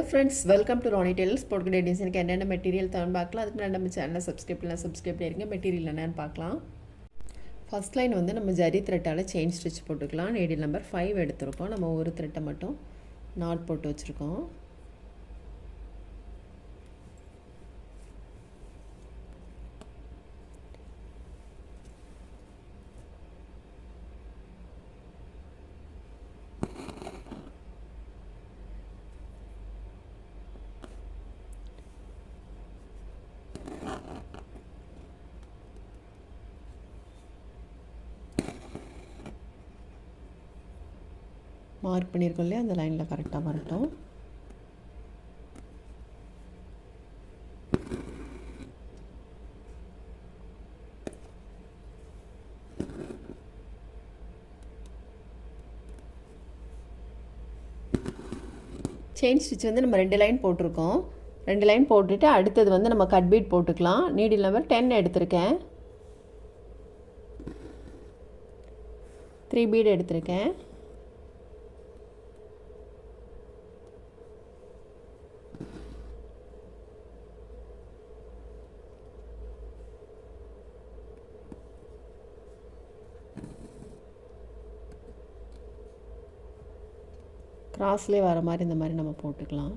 Friends, welcome to Rani tailors. போட்டுக்கிட்ட டிசைனுக்கு என்னென்ன மெட்டீரியல் தான் பார்க்கலாம். அதுக்கு முன்னாடி நம்ம சேனலை சப்ஸ்கிரைப் பண்ணிருங்க. மெட்டீரியல் என்னென்னு பார்க்கலாம். ஃபர்ஸ்ட் லைன் வந்து நம்ம ஜரி த்ரெட்டால் செயின் ஸ்டிச் போட்டுக்கலாம். நீடில் நம்பர் 5 எடுத்துருக்கோம். நம்ம ஒரு த்ரெட்டை மட்டும் நாட் போட்டு வச்சுருக்கோம். மார்க் பண்ணியிருக்கோம் இல்லையா, அந்த லைனில் கரெக்டாக வரட்டும். செயின் ஸ்டிச் வந்து நம்ம 2 லைன் போட்டிருக்கோம். 2 லைன் போட்டுட்டு அடுத்தது வந்து நம்ம கட் பீட் போட்டுக்கலாம். நீடில் நம்பர் 10 எடுத்திருக்கேன். 3 பீட் எடுத்திருக்கேன். கிராஸ்லேயே வர மாதிரி இந்த மாதிரி நம்ம போட்டுக்கலாம்.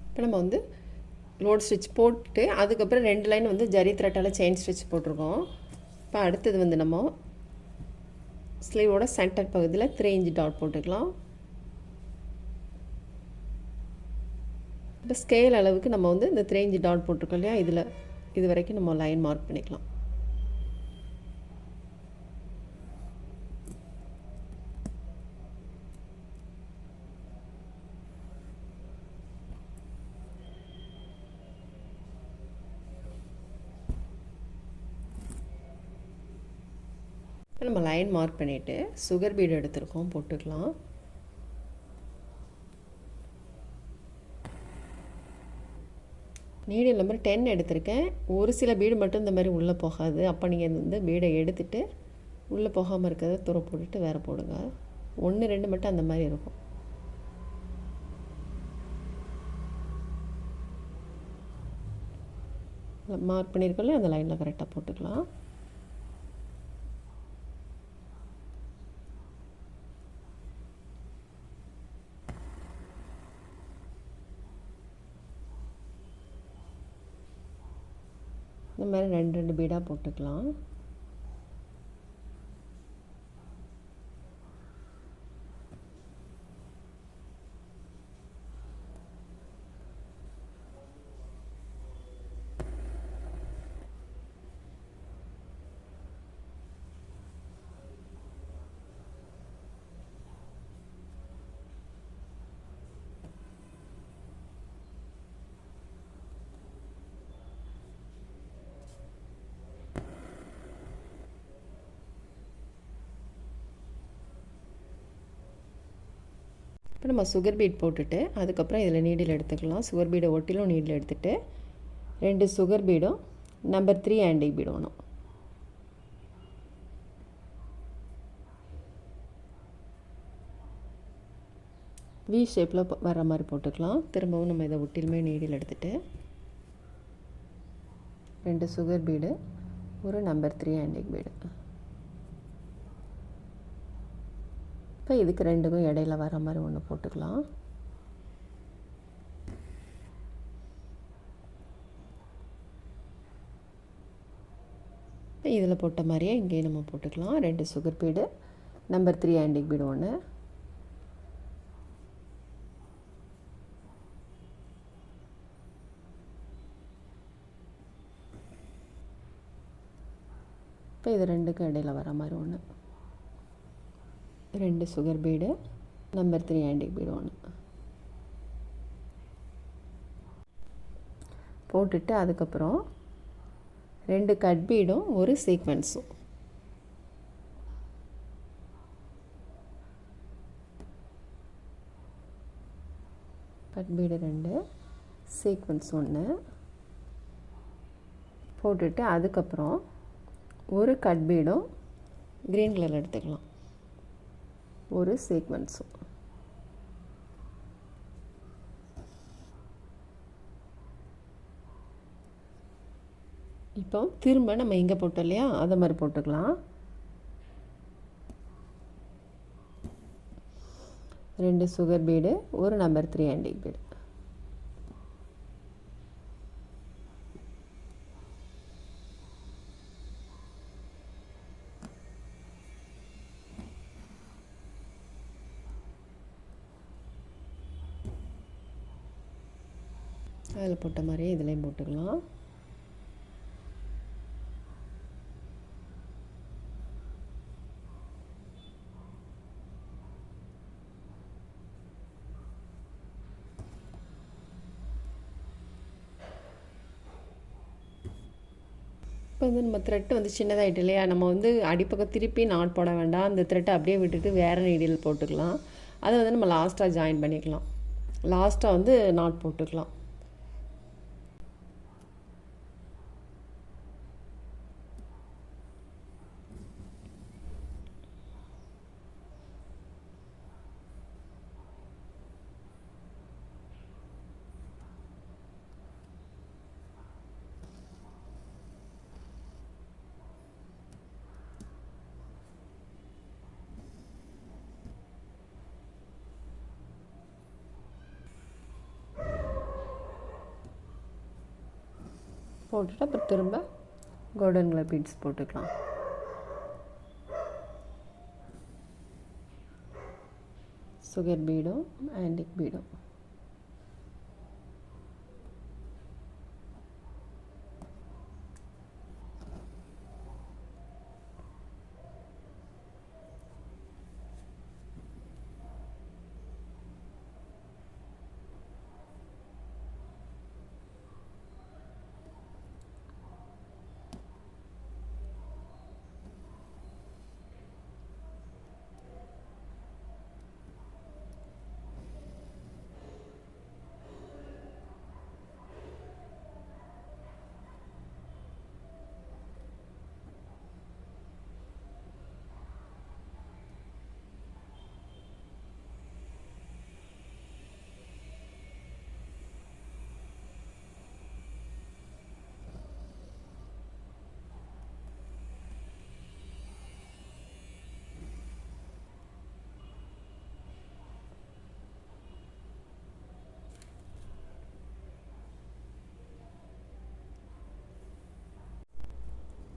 இப்போ நம்ம வந்து லோட் ஸ்டிச் போட்டு அதுக்கப்புறம் 2 லைன் வந்து ஜரி த்ரெட்டால் செயின் ஸ்டிச் போட்டிருக்கோம். இப்போ அடுத்தது வந்து நம்ம ஸ்லீவோட சென்டர் பகுதியில் 3 இன்ச் டாட் போட்டுக்கலாம். இப்போ ஸ்கேல் அளவுக்கு நம்ம வந்து இந்த 3 இன்ச் டாட் போட்டிருக்கோம் இல்லையா, இது வரைக்கும் நம்ம லைன் மார்க் பண்ணிக்கலாம். இப்போ நம்ம லைன் மார்க் பண்ணிவிட்டு சுகர் பீடு எடுத்துருக்கோம், போட்டுக்கலாம். நீடில் நம்பர் 10 எடுத்திருக்கேன். ஒரு சில பீடு மட்டும் இந்த மாதிரி உள்ளே போகாது. அப்போ நீங்கள் வந்து பீடை எடுத்துகிட்டு உள்ளே போகாமல் இருக்கிறத துறை போட்டுட்டு வேறு போடுங்க. 1 2 மட்டும் அந்த மாதிரி இருக்கும். மார்க் பண்ணியிருக்கோம்ல, அந்த லைனில் கரெக்டாக போட்டுக்கலாம். இந்த மாதிரி 2 பீடாக போட்டுக்கலாம். இப்போ நம்ம சுகர் பீட் போட்டுட்டு அதுக்கப்புறம் இதில் நீடில் எடுத்துக்கலாம். சுகர் பீடை ஒட்டிலும் நீடில் எடுத்துகிட்டு 2 சுகர் பீடும் நம்பர் 3 ஆண்டிக் பீடு வேணும். வி ஷேப்பில் வர மாதிரி போட்டுக்கலாம். திரும்பவும் நம்ம இதை ஒட்டிலுமே நீடில் எடுத்துகிட்டு 2 சுகர் பீடு, ஒரு நம்பர் 3 ஆண்டிக் பீடு. இப்போ இதுக்கு 2க்கும் இடையில வர மாதிரி ஒன்று போட்டுக்கலாம். இப்போ இதில் போட்ட மாதிரியே இங்கேயும் நம்ம போட்டுக்கலாம். 2 sugar bead, number 3 antique bead ஒன்று. இப்போ இது 2க்கும் இடையில வர மாதிரி ஒன்று. 2 sugar bead, number 3 antique bead ஒன்று போட்டுட்டு அதுக்கப்புறம் 2 கட் பீடும் ஒரு சீக்வென்ஸும். Cut bead 2, sequence 1. போட்டுட்டு அதுக்கப்புறம் ஒரு கட் பீடும் க்ரீன் கலர் எடுத்துக்கலாம், ஒரு சீக்வென்ஸும். இப்போ திரும்ப நம்ம இங்கே போட்டோம் இல்லையா, அதை மாதிரி போட்டுக்கலாம். 2 சுகர் பீடு, ஒரு நம்பர் 3 ஆன்டிக் பீடு. அதில் போட்ட மாதிரியே இதுலேயும் போட்டுக்கலாம். இப்போ வந்து நம்ம த்ரெட்டு வந்து சின்னதாகிட்டு இல்லையா, நம்ம வந்து அடிப்பக்கம் திருப்பி நாட் போட வேண்டாம். அந்த த்ரெட்டை அப்படியே விட்டுட்டு வேறு நீடில் போட்டுக்கலாம். அதை வந்து நம்ம லாஸ்ட்டாக ஜாயின் பண்ணிக்கலாம். லாஸ்ட்டாக வந்து நாட் போட்டுக்கலாம். போட்டுட்டு அப்புறம் திரும்ப கோல்டன் கலர் பீட்ஸ் போட்டுக்கலாம். சுகர் பீடும் ஆன்டிக் பீடும்.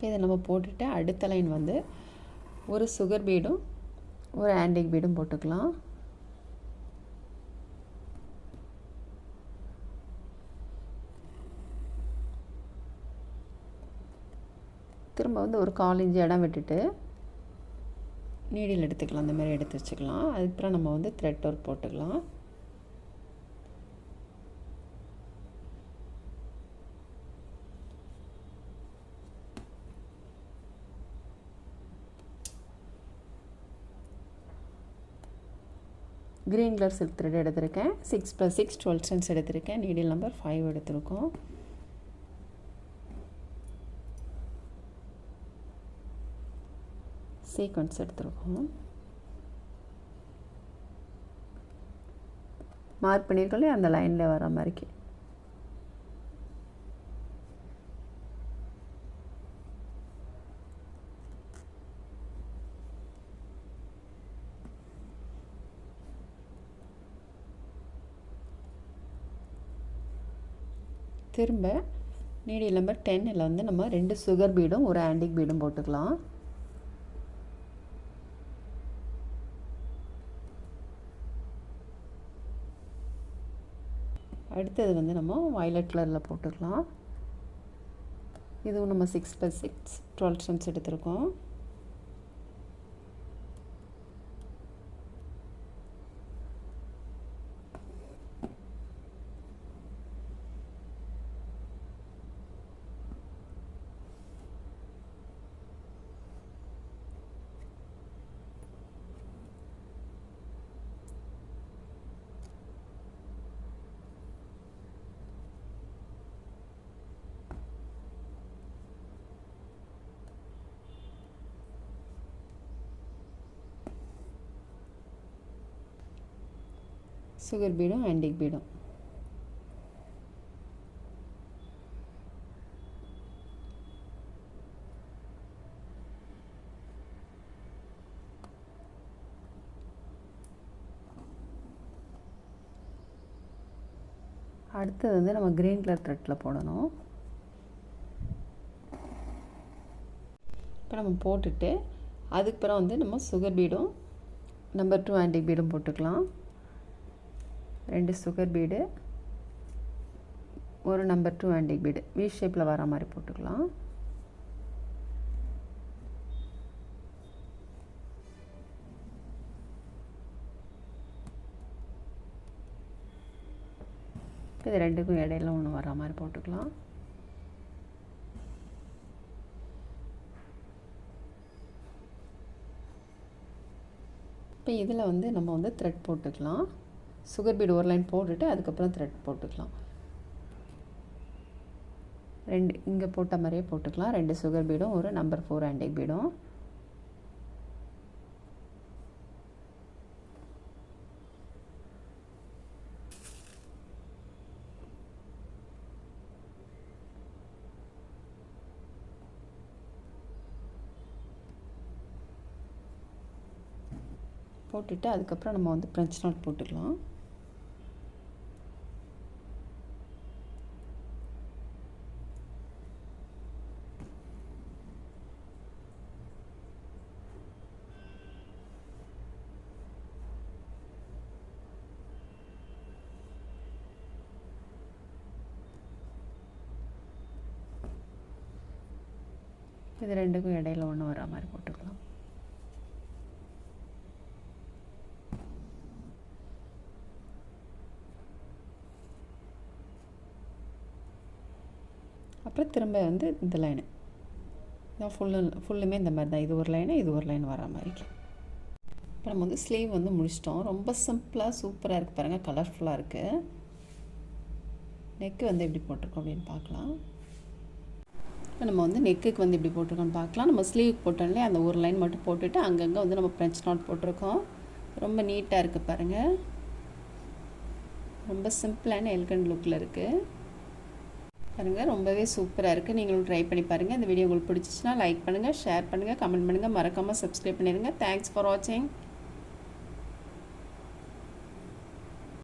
இதை நம்ம போட்டுட்டு அடுத்த லைன் வந்து ஒரு சுகர் பீடும் ஒரு ஆன்டிக் பீடும் போட்டுக்கலாம். திரும்ப வந்து ஒரு 1/4 இன்ச் இடம் விட்டுட்டு நீடில் எடுத்துக்கலாம். அந்த மாதிரி எடுத்து வச்சுக்கலாம். அதுக்கப்புறம் நம்ம வந்து த்ரெட் ஒர்க் போட்டுக்கலாம். க்ரீன் கலர் சில்க் த்ரெட் எடுத்திருக்கேன். 6 + 6 12 ஸ்டென்ஸ் எடுத்திருக்கேன். நீடில் நம்பர் 5 எடுத்திருக்கோம். சீக்வென்ஸ் எடுத்திருக்கோம். மார்க் பண்ணியிருக்கோம் அந்த லைனில் வர மாதிரிக்கு. திரும்ப நீடில் நம்பர் 10 வந்து நம்ம 2 சுகர் பீடும் ஒரு ஆன்டிக் பீடும் போட்டுக்கலாம். அடுத்தது வந்து நம்ம வயலட் கலரில் போட்டுக்கலாம். இதுவும் நம்ம 6 + 6 12 ஸ்டென்ஸ் எடுத்திருக்கோம். சுகர் பீடும் ஆன்டிக் பீடும். அடுத்தது வந்து நம்ம க்ரீன் கலர் த்ரெட்டில் போடணும். இப்போ நம்ம போட்டுட்டு அதுக்கப்புறம் வந்து நம்ம சுகர் பீடும் நம்பர் 2 ஆன்டிக் பீடும் போட்டுக்கலாம். 2 சுகர் பீடு, ஒரு நம்பர் 2 ஆன்டிக் பீடு வி ஷேப்பில் வர மாதிரி போட்டுக்கலாம். இது ரெண்டுக்கும் இடையில ஒன்று வர மாதிரி போட்டுக்கலாம். இப்போ இதில் வந்து நம்ம வந்து த்ரெட் போட்டுக்கலாம். சுகர் பீடு ஒரு லைன் போட்டுட்டு அதுக்கப்புறம் த்ரெட் போட்டுக்கலாம். 2 இங்கே போட்ட மாதிரியே போட்டுக்கலாம். 2 சுகர் பீடும் ஒரு நம்பர் 4 ஆன்டிக் பீடும். போட்டுட்டு அதுக்கப்புறம் நம்ம வந்து ஃப்ரெஞ்ச் நாட் போட்டுக்கலாம். இது ரெண்டுக்கும் இடையில ஒன்று வர மாதிரி போட்டுக்கலாம். அப்புறம் திரும்ப வந்து இந்த லைனு இதான் ஃபுல்லுமே இந்த மாதிரி தான். இது ஒரு லைனு இது ஒரு லைன் வர மாதிரி. இப்போ நம்ம வந்து ஸ்லீவ் வந்து முடிச்சிட்டோம். ரொம்ப சிம்பிளாக சூப்பராக இருக்குது பாருங்கள், கலர்ஃபுல்லாக இருக்குது. நெக்கு வந்து எப்படி போட்டிருக்கோம் அப்படின்னு பார்க்கலாம். இப்போ நம்ம வந்து நெக்குக்கு வந்து எப்படி போட்டிருக்கோன்னு பார்க்கலாம். நம்ம ஸ்லீவுக்கு போட்டோம்லே அந்த ஒரு லைன் மட்டும் போட்டுட்டு அங்கங்கே வந்து நம்ம ஃப்ரெஞ்ச் நாட் போட்டிருக்கோம். ரொம்ப நீட்டாக இருக்குது பாருங்கள். ரொம்ப சிம்பிளான எலிகண்ட் லுக்கில் இருக்குது பாருங்கள். ரொம்பவே சூப்பராக இருக்குது. நீங்களும் ட்ரை பண்ணி பாருங்கள். இந்த வீடியோ உங்களுக்கு பிடிச்சிச்சின்னா லைக் பண்ணுங்கள், ஷேர் பண்ணுங்கள், கமெண்ட் பண்ணுங்கள், மறக்காமல் சப்ஸ்கிரைப் பண்ணிடுங்க. தேங்க்ஸ் ஃபார் வாட்சிங்.